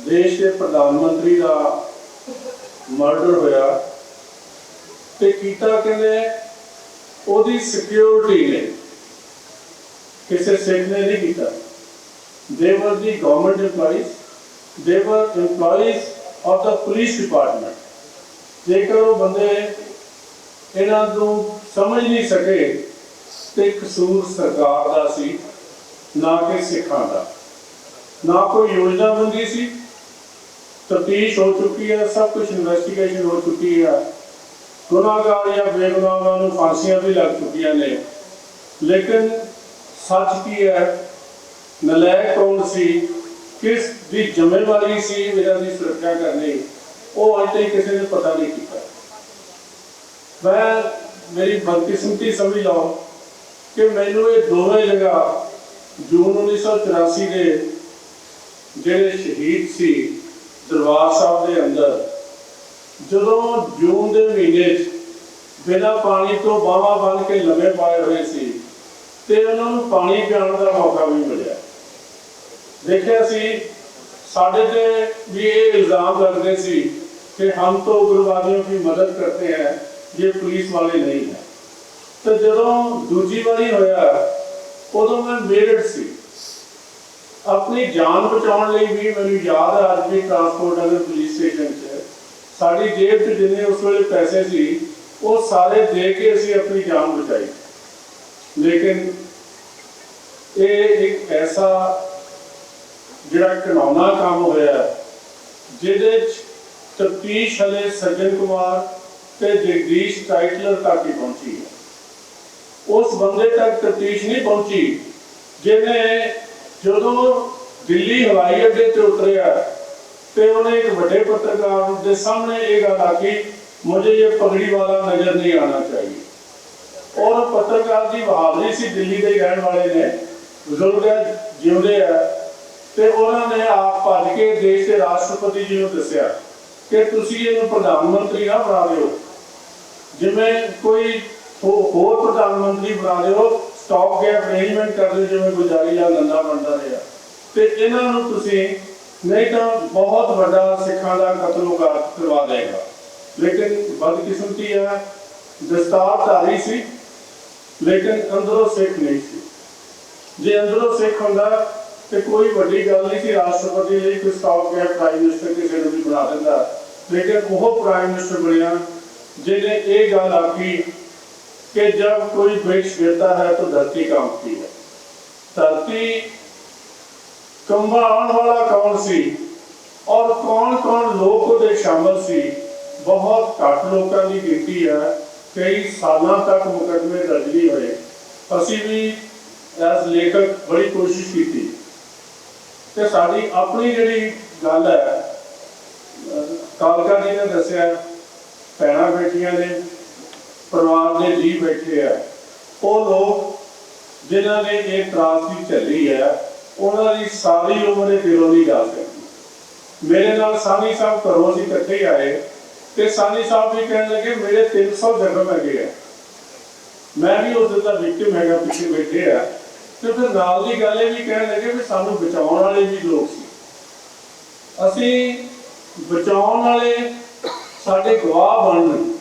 ਦੇਸ਼ ਦੇ ਪ੍ਰਧਾਨ ਮੰਤਰੀ ਦਾ ਮਰਡਰ ਹੋਇਆ ਤੇ ਕੀਤਾ ਕਹਿੰਦੇ ਉਹਦੀ ਸਿਕਿਉਰਿਟੀ ਨੇ, ਕਿਸੇ ਸਿੱਖ ਨੇ ਨਹੀਂ ਕੀਤਾ। They were the government employees, they were employees of the police department। ਜੇਕਰ ਉਹ ਬੰਦੇ ਇਹਨਾਂ ਨੂੰ ਸਮਝ ਨਹੀਂ ਸਕੇ ਤੇ ਕਸੂਰ ਸਰਕਾਰ ਦਾ ਸੀ, ਨਾ ਕਿ ਸਿੱਖਾਂ ਦਾ। ਨਾ ਕੋਈ ਯੋਜਨਾ ਬੰਦੀ ਸੀ, ਤਫਤੀਸ਼ ਹੋ ਚੁੱਕੀ ਹੈ, ਸਭ ਕੁਝ ਇਨਵੈਸਟੀਗੇਸ਼ਨ ਹੋ ਚੁੱਕੀ ਹੈ, ਗੁਨਾਹਗਾਰ ਜਾਂ ਬੇਗੁਨਾਹਾਂ ਨੂੰ ਫਾਂਸੀਆਂ ਵੀ ਲੱਗ ਚੁੱਕੀਆਂ ਨੇ। ਲੇਕਿਨ ਸੱਚ ਕੀ ਹੈ, ਨਲਾਇਕ ਕੌਣ ਸੀ, ਕਿਸ ਦੀ ਜ਼ਿੰਮੇਵਾਰੀ ਸੀ ਇਹਨਾਂ ਦੀ ਸੁਰੱਖਿਆ ਕਰਨੀ, ਉਹ ਅੱਜ ਤੱਕ ਕਿਸੇ ਨੇ ਪਤਾ ਨਹੀਂ ਕੀਤਾ। ਮੈਂ ਮੇਰੀ ਬਦਕਿਸਮਤੀ ਸਮਝ ਲਓ ਕਿ ਮੈਨੂੰ ਇਹ ਦੋਵੇਂ ਜਗ੍ਹਾ ਜੂਨ 1984 ਦੇ ਜਿਹੜੇ ਸ਼ਹੀਦ ਸੀ ਦਰਬਾਰ ਸਾਹਿਬ ਦੇ ਅੰਦਰ, ਜਦੋਂ ਜੂਨ ਦੇ ਮਹੀਨੇ 'ਚ ਬਿਨਾਂ ਪਾਣੀ ਤੋਂ ਬਾਹਾਂ ਬੰਨ੍ਹ ਕੇ ਲੰਮੇ ਪਾਏ ਹੋਏ ਸੀ ਤੇ ਉਹਨਾਂ ਨੂੰ ਪਾਣੀ ਪਿਆਉਣ ਦਾ ਮੌਕਾ ਵੀ ਮਿਲਿਆ। ਦੇਖਿਆ ਸੀ ਸਾਡੇ ਤੇ ਵੀ ਇਹ ਇਲਜ਼ਾਮ ਲੱਗਦੇ ਸੀ कि हम तो उग्रवादियों की मदद करते हैं, ये पुलिस वाले नहीं है। तो जो दूजी बारी होया उदों मैं मेरठ सी, अपनी जान बचाने लिए भी मैंने याद है अज भी ट्रांसपोर्ट नगर पुलिस स्टेशन से साड़ी जेब च जिन्ने उस वे पैसे सी वो सारे दे के असी अपनी जान बचाई। लेकिन ये एक ऐसा जिहड़ा घिनौना काम होया जिहदे तफ्तीश हले सज्जन कुमार ते जगदीश टाइटलर तक ही पहुंची है। उस बंदे तक तफ्तीश नहीं पहुंची जिन्हें जो दिल्ली हवाई अड्डे ते उतरिया ते उन्हें एक बड़े पत्रकार के सामने ये गल आखी, मुझे ये पगड़ी वाला नजर नहीं आना चाहिए। और पत्रकार की बहादुरी सी, दिल्ली के रहने वाले ने बुजुर्ग जिंदे है ते उन्होंने आप भज के देश के राष्ट्रपति जी को दसिया कि तुसी इहनूं प्रधानमंत्री ना बना दिओ, जिवें कोई होर प्रधानमंत्री बना दिओ, स्टॉप गैप अरेंजमेंट कर दिओ जिवें गुजारी लाल नंदा बनदा रहा ते इन्हां नूं तुसी नहीं तो बहुत बड़ा सिखां दा कत्लोगार करवा देगा। लेकिन बदकिस्मती है, दस्तारधारी सी लेकिन अंदरों सिख नहीं सी। जे अंदरों सिख हुंदा ते कोई बड़ी गल नहीं सी, राष्ट्रपति लिए कोई स्टॉप गैप प्राइम मिनिस्टर किसी ने भी बना दिंदा। लेकिन वो प्राइम मिनिस्टर बनया जिन्हें ये गल आखी कि जब कोई वृक्ष गिरता है तो धरती कांपती है। धरती कंबाउण वाला कौन सी और कौन कौन लोग उहदे शामिल सी, बहुत घट लोगों की गिनती है। कई सालों तक मुकदमे दर्ज नहीं हुए। असी भी एज लेखक बड़ी कोशिश की ਤੇ ਸਾਡੀ ਆਪਣੀ ਜਿਹੜੀ ਗੱਲ ਹੈ, ਕਾਲਕਾ ਜੀ ਨੇ ਦੱਸਿਆ ਭੈਣਾਂ ਬੇਟੀਆਂ ਨੇ, ਪਰਿਵਾਰ ਦੇ ਜੀਅ ਬੈਠੇ ਆ, ਉਹ ਲੋਕ ਜਿਨ੍ਹਾਂ ਨੇ ਇਹ ਤਰਾਸਦੀ ਝੱਲੀ ਹੈ, ਉਹਨਾਂ ਦੀ ਸਾਰੀ ਉਮਰ ਇਹ ਦਿਲੋਂ ਨਹੀਂ ਜਾ ਸਕਦੀ। ਮੇਰੇ ਨਾਲ ਸਾਨੀ ਸਾਹਿਬ ਘਰੋਂ ਅਸੀਂ ਇਕੱਠੇ ਆਏ ਤੇ ਸਾਨੀ ਸਾਹਿਬ ਵੀ ਕਹਿਣ ਲੱਗੇ ਮੇਰੇ 300 ਜ਼ਖਮ ਹੈਗੇ ਆ, ਮੈਂ ਵੀ ਉਸ ਦਾ ਵਿਕਟਿਮ ਹੈਗਾ, ਪਿੱਛੇ ਬੈਠੇ ਆ। ਤੇ ਫਿਰ ਨਾਲ ਦੀ ਗੱਲ ਇਹ ਵੀ ਕਹਿਣ ਲੱਗੇ ਵੀ ਸਾਨੂੰ ਬਚਾਉਣ ਵਾਲੇ ਵੀ ਲੋਕ ਸੀ, ਅਸੀਂ ਬਚਾਉਣ ਵਾਲੇ ਸਾਡੇ ਗਵਾਹ ਬਣਨ।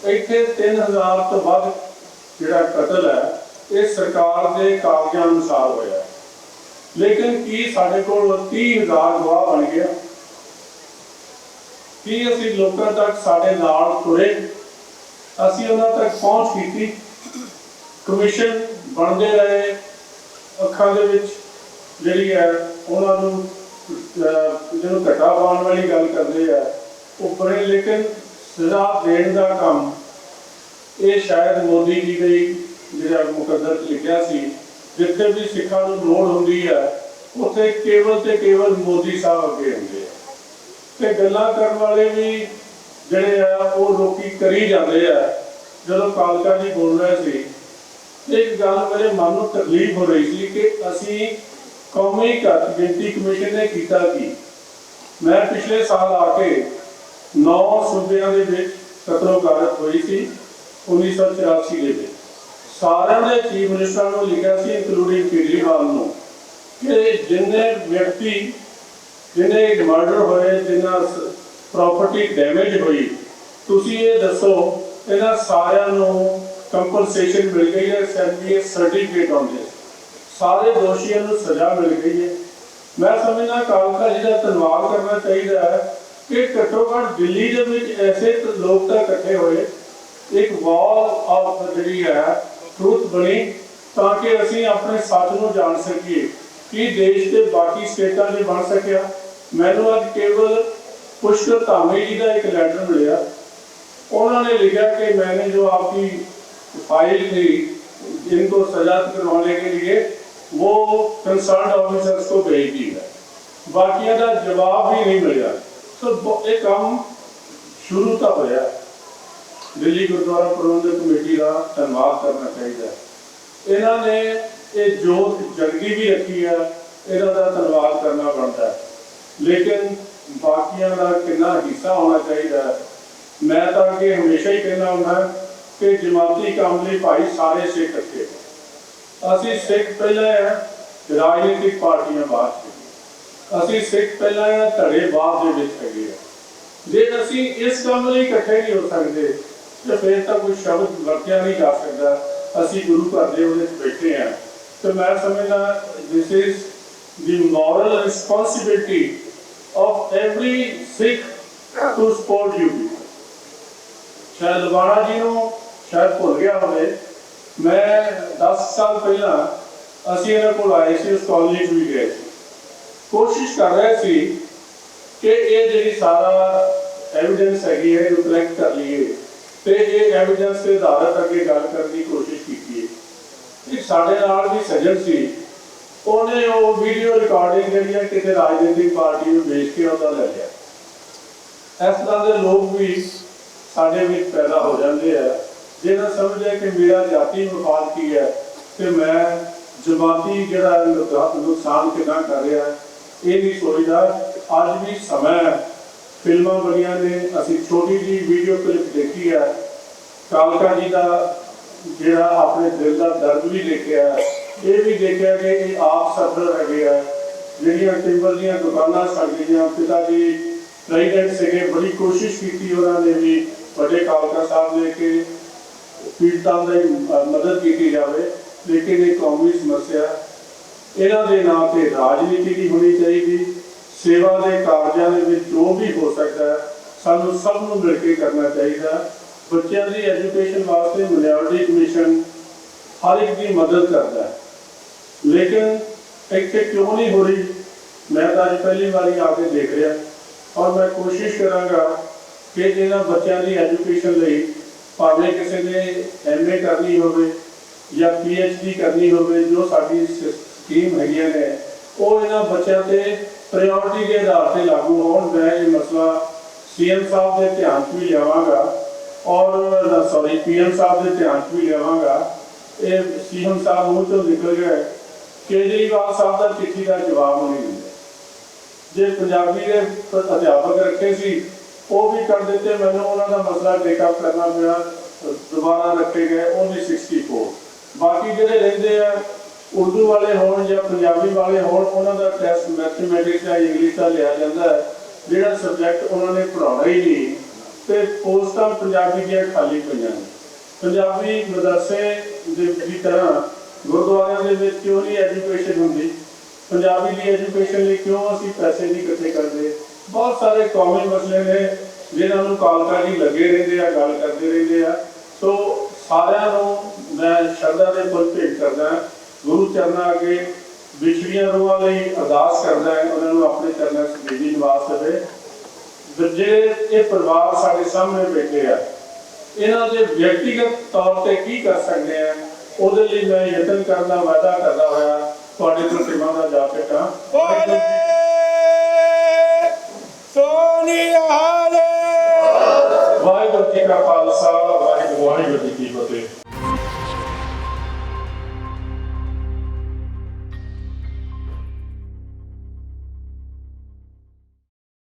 ਇੱਥੇ 3000 ਤੋਂ ਵੱਧ ਜਿਹੜਾ ਕਤਲ ਹੈ ਇਹ ਸਰਕਾਰ ਦੇ ਕਾਗਜ਼ਾਂ ਅਨੁਸਾਰ ਹੋਇਆ, ਲੇਕਿਨ ਕੀ ਸਾਡੇ ਕੋਲ 30,000 ਗਵਾਹ ਬਣ ਗਿਆ? ਕੀ ਅਸੀਂ ਲੋਕਾਂ ਤੱਕ ਸਾਡੇ ਨਾਲ ਤੁਰੇ, ਅਸੀਂ ਉਹਨਾਂ ਤੱਕ ਪਹੁੰਚ ਕੀਤੀ? ਕਮਿਸ਼ਨ ਬਣਦੇ ਰਹੇ, ਅੱਖਾਂ ਦੇ ਵਿੱਚ ਜਿਹੜੀ ਹੈ ਉਹਨਾਂ ਨੂੰ ਜਿਹਨੂੰ ਘਟਾ ਪਾਉਣ ਵਾਲੀ ਗੱਲ ਕਰਦੇ ਆ ਉਹ ਬੜੇ, ਲੇਕਿਨ ਸਜ਼ਾ ਦੇਣ ਦਾ ਕੰਮ ਇਹ ਸ਼ਾਇਦ ਮੋਦੀ ਜੀ ਦੇ ਜਿਹੜਾ ਮੁਕੱਦਰ ਲਿਖਿਆ ਸੀ, ਜਿੱਥੇ ਵੀ ਸਿੱਖਾਂ ਨੂੰ ਲੋੜ ਹੁੰਦੀ ਹੈ ਉੱਥੇ ਕੇਵਲ ਤੇ ਕੇਵਲ ਮੋਦੀ ਸਾਹਿਬ ਅੱਗੇ ਹੁੰਦੇ ਆ, ਤੇ ਗੱਲਾਂ ਕਰਨ ਵਾਲੇ ਵੀ ਜਿਹੜੇ ਆ ਉਹ ਲੋਕੀ ਕਰੀ ਜਾਂਦੇ ਆ। ਜਦੋਂ ਕਾਲਕਾ ਜੀ ਬੋਲ ਰਹੇ ਸੀ, ਇੱਕ ਗੱਲ ਮੇਰੇ ਮਨ ਨੂੰ ਤਕਲੀਫ ਹੋ ਰਹੀ ਸੀ ਕਿ ਅਸੀਂ ਕੌਮੀ ਘੱਟ ਗਿਣਤੀ ਕਮਿਸ਼ਨ ਨੇ ਕੀਤਾ ਕੀ? ਮੈਂ ਪਿਛਲੇ ਸਾਲ ਆ ਕੇ 9 ਸੂਬਿਆਂ ਦੇ ਵਿੱਚ ਕਤਲੋਗਾਰਤ ਹੋਈ ਸੀ 1984 ਦੇ ਵਿੱਚ, ਸਾਰਿਆਂ ਦੇ ਚੀਫ ਮਿਨਿਸਟਰਾਂ ਨੂੰ ਲਿਖਿਆ ਸੀ, ਇੰਕਲੂਡਿੰਗ ਕੇਜਰੀਵਾਲ ਨੂੰ, ਕਿ ਜਿੰਨੇ ਵਿਅਕਤੀ ਜਿਹਨੇ ਮਰਡਰ ਹੋਏ, ਜਿਨ੍ਹਾਂ ਪ੍ਰਾਪਰਟੀ ਡੈਮੇਜ ਹੋਈ, ਤੁਸੀਂ ਇਹ ਦੱਸੋ ਇਹਨਾਂ ਸਾਰਿਆਂ ਨੂੰ ਕੰਪਨਸੇਸ਼ਨ ਮਿਲ ਗਈ ਹੈ, ਸਰਟੀਫਿਕੇਟ ਆਉਂਦੇ, ਸਾਰੇ ਦੋਸ਼ੀਆਂ ਨੂੰ ਸਜ਼ਾ ਮਿਲ ਗਈ ਹੈ। ਮੈਂ ਸਮਝਦਾ ਕਾਲਕਾ ਜੀ ਦਾ ਧੰਨਵਾਦ ਕਰਨਾ ਚਾਹੀਦਾ ਹੈ ਕਿ ਘੱਟੋ ਘੱਟ ਦਿੱਲੀ ਦੇ ਵਿੱਚ ਐਸੇ ਲੋਕ ਤਾਂ ਇਕੱਠੇ ਹੋਏ, ਇੱਕ ਵਾਲ ਆਫ ਜਿਹੜੀ ਹੈ ਟਰੂਥ ਬਣੀ, ਤਾਂ ਕਿ ਅਸੀਂ ਆਪਣੇ ਸੱਚ ਨੂੰ ਜਾਣ ਸਕੀਏ। ਕਿ ਦੇਸ਼ ਦੇ ਬਾਕੀ ਸਟੇਟਾਂ 'ਚ ਬਣ ਸਕਿਆ? ਮੈਨੂੰ ਅੱਜ ਕੇਵਲ ਪੁਸ਼ਕਰ ਧਾਮੀ जी का एक लेटर मिला, उन्होंने लिखा कि मैंने जो आपकी फाइल थी जिनको सजा करवाने के लिए वो कंसर्न ऑफिसर्स को भेज दी है, बाकियों का जवाब भी नहीं मिला। तो ये काम शुरू तो होया, दिल्ली गुरुद्वारा प्रबंधक कमेटी का धन्यवाद करना चाहिए। इन्होंने ये जोत जगदी भी रखी है, इन्हों का धन्यवाद करना बनता है, लेकिन बाकियों का कितना हिस्सा होना चाहिए। मैं तो अगे हमेशा ही कहना होंगे कि जमाती काम लिए भाई सारे सिख इकट्ठे, असी सिख पहले है, राजनीतिक पार्टियां बाद से, असी सिख पहले है, धड़े बाद है। जे असी इस काम लिए इकट्ठे नहीं हो सकते तो फिर तो कोई शब्द वरत्या नहीं जा सकता। असी गुरु घर दे बैठे हैं, तो मैं समझना this is the moral responsibility of every Sikh to support you people। शायद लवाना जी ਨੂੰ शायद भुल गया होवे, मैं 10 साल पहला ਅਸੀਂ ਇਹਨਾਂ ਕੋਲ ਆਏ ਸੀ, ਉਸ ਕਾਲਜ ਵੀ ਗਏ ਸੀ, ਕੋਸ਼ਿਸ਼ ਕਰ ਰਹੇ ਸੀ ਕਿ ਇਹ ਜਿਹੜੀ ਸਾਰਾ ਐਵੀਡੈਂਸ ਹੈਗੀ ਹੈ ਇਹਨੂੰ ਕਲੈਕਟ ਕਰ ਲਈਏ ਤੇ ਇਹ ਐਵੀਡੈਂਸ ਦੇ ਆਧਾਰ ਤੇ ਅੱਗੇ ਗੱਲ ਕਰਨ ਦੀ ਕੋਸ਼ਿਸ਼ ਕੀਤੀ ਹੈ। ਇੱਕ ਸਾਡੇ ਨਾਲ ਵੀ ਸੱਜਣ ਸੀ, ਉਹਨੇ ਉਹ ਵੀਡੀਓ ਰਿਕਾਰਡਿੰਗ ਜਿਹੜੀ ਹੈ ਕਿਸੇ ਰਾਜਨੀਤਿਕ ਪਾਰਟੀ ਨੂੰ ਵੇਚ ਕੇ ਉਹਦਾ ਲੈ ਲਿਆ। ਇਸ ਤਰ੍ਹਾਂ ਦੇ ਲੋਕ ਵੀ ਸਾਡੇ ਵਿੱਚ ਪੈਦਾ ਹੋ ਜਾਂਦੇ ਆ, ਜਿਹਨਾਂ ਸਮਝਦੇ ਕਿ ਮੇਰਾ ਜਾਤੀ ਮਫਾਦ ਕੀ ਹੈ ਤੇ ਮੈਂ ਜਮਾਤੀ ਜਿਹੜਾ ਨੁਕਸਾਨ ਕਿੰਨਾ ਕਰ ਰਿਹਾ, ਇਹ ਨਹੀਂ ਸੋਚਦਾ। ਅੱਜ ਵੀ ਸਮਾਂ, ਫਿਲਮਾਂ ਬਣੀਆਂ ਨੇ, ਅਸੀਂ ਛੋਟੀ ਜਿਹੀ ਵੀਡੀਓ ਕਲਿੱਪ ਦੇਖੀ ਹੈ, ਕਾਲਕਾ ਜੀ ਦਾ ਜਿਹੜਾ ਆਪਣੇ ਦਿਲ ਦਾ ਦਰਦ ਵੀ ਦੇਖਿਆ, ਇਹ ਵੀ ਦੇਖਿਆ ਕਿ ਇਹ ਆਪ ਸਫਰ ਹੈਗੇ ਆ। ਜਿਹੜੀਆਂ ਟਿੰਬਰ ਦੀਆਂ ਦੁਕਾਨਾਂ ਸੜ ਗਈਆਂ, ਪਿਤਾ ਜੀ ਪ੍ਰੈਜ਼ੀਡੈਂਟ ਸੀਗੇ, ਬੜੀ ਕੋਸ਼ਿਸ਼ ਕੀਤੀ ਉਹਨਾਂ ਨੇ ਵੀ ਵੱਡੇ ਕਾਲਕਾ ਸਾਹਿਬ ਨੇ ਕਿ ਪੀੜਤਾਂ ਦੀ ਮਦਦ ਕੀਤੀ ਜਾਵੇ, ਲੇਕਿਨ ਇਹ ਕੌਮੀ ਸਮੱਸਿਆ, ਇਹਨਾਂ ਦੇ ਨਾਂ ਤੇ ਰਾਜਨੀਤੀ ਨਹੀਂ ਹੋਣੀ ਚਾਹੀਦੀ। ਸੇਵਾ ਦੇ ਕਾਰਜਾਂ ਦੇ ਵਿੱਚ ਜੋ ਵੀ ਹੋ ਸਕਦਾ ਸਾਨੂੰ ਸਭ ਨੂੰ ਮਿਲ ਕੇ ਕਰਨਾ ਚਾਹੀਦਾ। ਬੱਚਿਆਂ ਦੀ ਐਜੂਕੇਸ਼ਨ ਵਾਸਤੇ ਮਾਈਨੋਰਿਟੀ ਕਮਿਸ਼ਨ ਹਰ ਇੱਕ ਦੀ ਮਦਦ ਕਰਦਾ ਹੈ, ਲੇਕਿਨ ਇੱਥੇ ਕਿਉਂ ਨਹੀਂ ਹੋ ਰਹੀ? ਮੈਂ ਤਾਂ ਅੱਜ ਪਹਿਲੀ ਵਾਰੀ ਆ ਕੇ ਦੇਖ ਰਿਹਾ, ਔਰ ਮੈਂ ਕੋਸ਼ਿਸ਼ ਕਰਾਂਗਾ ਕਿ ਇਹਨਾਂ ਬੱਚਿਆਂ ਦੀ ਐਜੂਕੇਸ਼ਨ ਲਈ ਭਾਵੇਂ ਕਿਸੇ ਨੇ MA ਕਰਨੀ ਹੋਵੇ ਜਾਂ PhD ਕਰਨੀ ਹੋਵੇ, ਜੋ ਸਾਡੀ ਸਕੀਮ ਹੈਗੀਆਂ ਨੇ ਉਹ ਇਹਨਾਂ ਬੱਚਿਆਂ ਤੇ ਪ੍ਰਾਇੋਰਟੀ ਦੇ ਆਧਾਰ ਤੇ ਲਾਗੂ ਹੋਣ। ਮੈਂ ਇਹ ਮਸਲਾ ਸੀਐਮ ਸਾਹਿਬ ਦੇ ਧਿਆਨ 'ਚ ਵੀ ਲਿਆਵਾਂਗਾ ਔਰ ਸੌਰੀ ਪੀਐਮ ਸਾਹਿਬ ਦੇ ਧਿਆਨ 'ਚ ਵੀ ਲਿਆਵਾਂਗਾ। ਇਹ ਸੀਐਮ ਸਾਹਿਬ ਮੂੰਹ ਚੋਂ ਨਿਕਲ ਗਿਆ, ਕੇਜਰੀਵਾਲ ਸਾਹਿਬ ਦਾ ਚਿੱਠੀ ਦਾ ਜਵਾਬ ਨਹੀਂ ਦਿੰਦੇ। ਜੇ ਪੰਜਾਬੀ ਦੇ ਅਧਿਆਪਕ ਰੱਖੇ ਸੀ ਉਹ ਵੀ ਕਰ ਦਿੱਤੇ, ਮੈਨੂੰ ਉਹਨਾਂ ਦਾ ਮਸਲਾ ਟੇਕਅਪ ਕਰਨਾ ਪਿਆ, ਦੁਬਾਰਾ ਰੱਖੇ ਗਏ only 64। ਬਾਕੀ ਜਿਹੜੇ ਰਹਿੰਦੇ ਆ ਉਰਦੂ ਵਾਲੇ ਹੋਣ ਜਾਂ ਪੰਜਾਬੀ ਵਾਲੇ ਹੋਣ, ਉਹਨਾਂ ਦਾ ਟੈਸਟ ਮੈਥਮੈਟਿਕਸ ਜਾਂ ਇੰਗਲਿਸ਼ ਦਾ ਲਿਆ ਜਾਂਦਾ ਹੈ, ਜਿਹੜਾ ਸਬਜੈਕਟ ਉਹਨਾਂ ਨੇ ਪੜ੍ਹਾਉਣਾ ਹੀ ਨਹੀਂ। ਤੇ ਪੋਸਟਾਂ ਪੰਜਾਬੀ ਦੀਆਂ ਖਾਲੀ ਪਈਆਂ ਨੇ। ਪੰਜਾਬੀ ਮਦਰਸੇ ਦੀ ਤਰ੍ਹਾਂ ਗੁਰਦੁਆਰਿਆਂ ਦੇ ਵਿੱਚ ਕਿਉਂ ਨਹੀਂ ਐਜੂਕੇਸ਼ਨ ਹੁੰਦੀ? ਪੰਜਾਬੀ ਦੀ ਐਜੂਕੇਸ਼ਨ ਲਈ ਕਿਉਂ ਅਸੀਂ ਪੈਸੇ ਨਹੀਂ ਇਕੱਠੇ ਕਰਦੇ? ਬਹੁਤ ਸਾਰੇ ਕੌਮੀ ਮਸਲੇ ਨੇ ਜਿਨ੍ਹਾਂ ਨੂੰ ਕਾਲਕਾਜੀ ਲੱਗੇ ਰਹਿੰਦੇ ਆ, ਗੱਲ ਕਰਦੇ ਰਹਿੰਦੇ ਆ। ਸੋ ਸਾਰਿਆਂ ਨੂੰ ਮੈਂ ਸ਼ਰਧਾ ਦੇ ਫੁੱਲ ਭੇਟ ਕਰਦਾ, ਗੁਰੂ ਚਰਨਾਂ ਅੱਗੇ ਵਿਛੜੀਆਂ ਰੂਹਾਂ ਲਈ ਅਰਦਾਸ ਕਰਦਾ ਹੈ, ਉਹਨਾਂ ਨੂੰ ਆਪਣੇ ਚਰਨਾਂ 'ਚ ਬੇਦੀ ਨਿਵਾਸ ਦੇਵੇ। ਜਿਹੜੇ ਇਹ ਪਰਿਵਾਰ ਸਾਡੇ ਸਾਹਮਣੇ ਬੈਠੇ ਆ, ਇਹਨਾਂ ਦੇ ਵਿਅਕਤੀਗਤ ਤੌਰ ਤੇ ਕੀ ਕਰ ਸਕਦੇ ਆ, ਉਹਦੇ ਲਈ ਮੈਂ ਯਤਨ ਕਰਦਾ, ਵਾਅਦਾ ਕਰਦਾ ਹੋਇਆ ਤੁਹਾਡੇ ਤੋਂ ਸੇਵਾ ਦਾ ਜਾਪੇ ਕਰਾਂ। ਵਾਹਿਗੁਰੂ ਜੀ ਕਾ ਖਾਲਸਾ, ਵਾਹਿਗੁਰੂ ਜੀ ਕੀ ਫਤਿਹ।